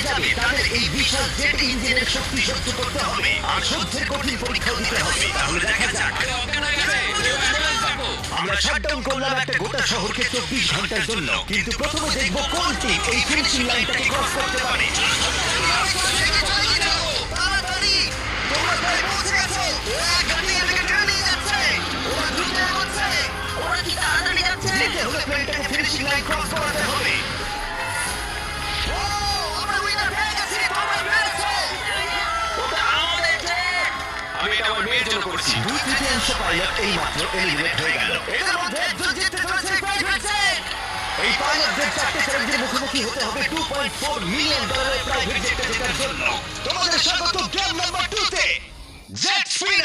এগিয়ে যাবে তাদের এই বিশাল জেট ইঞ্জিনের শক্তি সহ্য করতে হবে আর সহ্যের কঠিন পরীক্ষা দিতে হবে। তাহলে দেখা যাক। আমরা শাটডাউন করলাম একটা গোটা শহরকে 24 ঘন্টার জন্য, কিন্তু প্রথমে দেখব কোন টিম এই ফিনিশিং লাইনটাকে ক্রস করতে পারে। তাড়াতাড়ি, তোমরা প্রায় পৌঁছে গেছো। গাড়ি এদিকে টেনে নিয়ে যাচ্ছে। ওরা দ্রুত এগোচ্ছে। ওরা কি তাড়াতাড়ি যাচ্ছে? যেতে হলে প্লেনটাকে ফিনিশিং লাইন ক্রস করাতে হবে। ও, আমরা উইনার পেয়ে গেছি। তোমরা পেরেছো। ওটা আমাদের jet! আমি এটা আমার মেয়ের জন্য করেছি। 2/3 পাইলট এই মাত্র এলিমিনেট হয়ে গেল। এদের মধ্যে একজন জিততে চলেছে প্রাইভেট জেট। এই পাইলটদের 4টে চ্যালেঞ্জের মুখোমুখি হতে হবে $2.4 মিলিয়ন প্রাইভেট জেটটা জেতার জন্য। তোমাদের স্বাগত গেম নাম্বার 2 তে জেট